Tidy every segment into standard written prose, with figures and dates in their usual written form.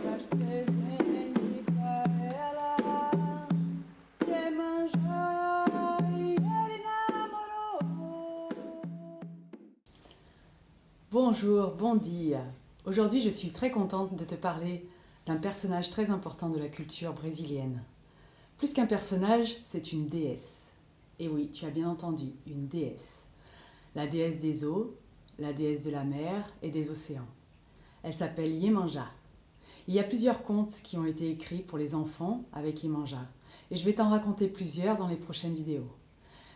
Faz presente pra ela, Iemanjá, e ele namorou. Bonjour, bon dia. Aujourd'hui, je suis très contente de te parler d'un personnage très important de la culture brésilienne. Plus qu'un personnage, c'est une déesse. Et oui, tu as bien entendu, une déesse. La déesse des eaux, la déesse de la mer et des océans. Elle s'appelle Iemanjá. Il y a plusieurs contes qui ont été écrits pour les enfants avec Iemanjá. Et je vais t'en raconter plusieurs dans les prochaines vidéos.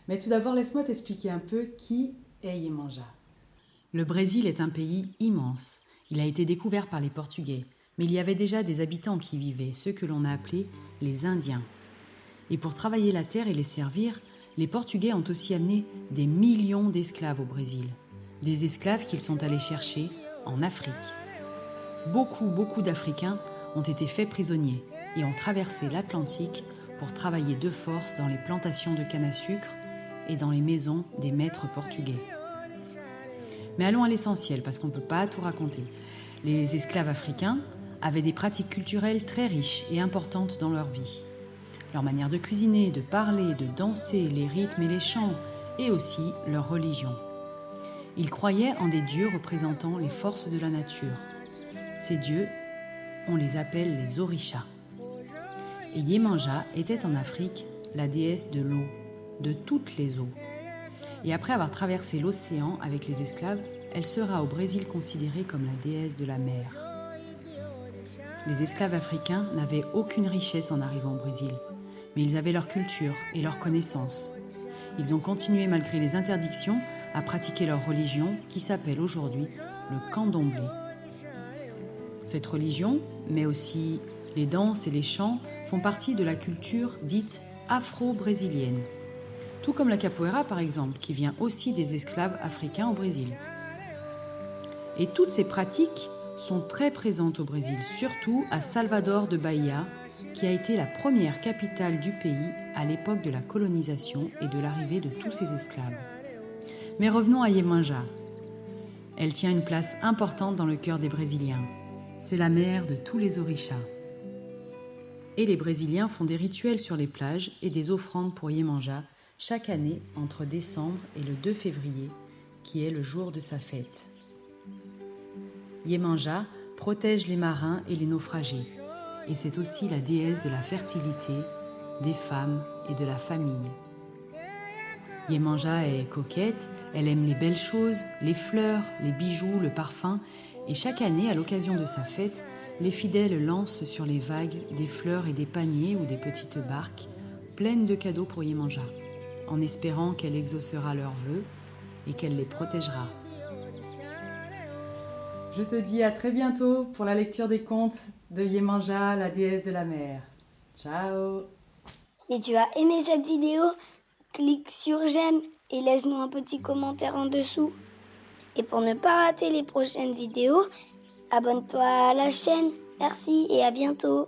Mais tout d'abord, laisse-moi t'expliquer un peu qui est Iemanjá. Le Brésil est un pays immense. Il a été découvert par les Portugais, mais il y avait déjà des habitants qui y vivaient, ceux que l'on a appelés les Indiens. Et pour travailler la terre et les servir, les Portugais ont aussi amené des millions d'esclaves au Brésil. Des esclaves qu'ils sont allés chercher en Afrique. Beaucoup d'Africains ont été faits prisonniers et ont traversé l'Atlantique pour travailler de force dans les plantations de canne à sucre et dans les maisons des maîtres portugais. Mais allons à l'essentiel, parce qu'on ne peut pas tout raconter. Les esclaves africains avaient des pratiques culturelles très riches et importantes dans leur vie. Leur manière de cuisiner, de parler, de danser, les rythmes et les chants, et aussi leur religion. Ils croyaient en des dieux représentant les forces de la nature. Ces dieux, on les appelle les orishas. Et Iemanjá était en Afrique la déesse de l'eau, de toutes les eaux. Et après avoir traversé l'océan avec les esclaves, elle sera au Brésil considérée comme la déesse de la mer. Les esclaves africains n'avaient aucune richesse en arrivant au Brésil, mais ils avaient leur culture et leurs connaissances. Ils ont continué malgré les interdictions à pratiquer leur religion qui s'appelle aujourd'hui le candomblé. Cette religion, mais aussi les danses et les chants, font partie de la culture dite afro-brésilienne. Tout comme la capoeira par exemple, qui vient aussi des esclaves africains au Brésil. Et toutes ces pratiques sont très présentes au Brésil, surtout à Salvador de Bahia, qui a été la première capitale du pays à l'époque de la colonisation et de l'arrivée de tous ces esclaves. Mais revenons à Iemanjá. Elle tient une place importante dans le cœur des Brésiliens. C'est la mère de tous les orishas. Et les Brésiliens font des rituels sur les plages et des offrandes pour Iemanjá chaque année entre décembre et le 2 février, qui est le jour de sa fête. Iemanjá protège les marins et les naufragés, et c'est aussi la déesse de la fertilité, des femmes et de la famille. Iemanjá est coquette, elle aime les belles choses, les fleurs, les bijoux, le parfum, et chaque année, à l'occasion de sa fête, les fidèles lancent sur les vagues des fleurs et des paniers ou des petites barques pleines de cadeaux pour Iemanjá, en espérant qu'elle exaucera leurs vœux et qu'elle les protégera. Je te dis à très bientôt pour la lecture des contes de Iemanjá, la déesse de la mer. Ciao! Si tu as aimé cette vidéo, clique sur j'aime et laisse-nous un petit commentaire en dessous. Et pour ne pas rater les prochaines vidéos, abonne-toi à la chaîne. Merci et à bientôt.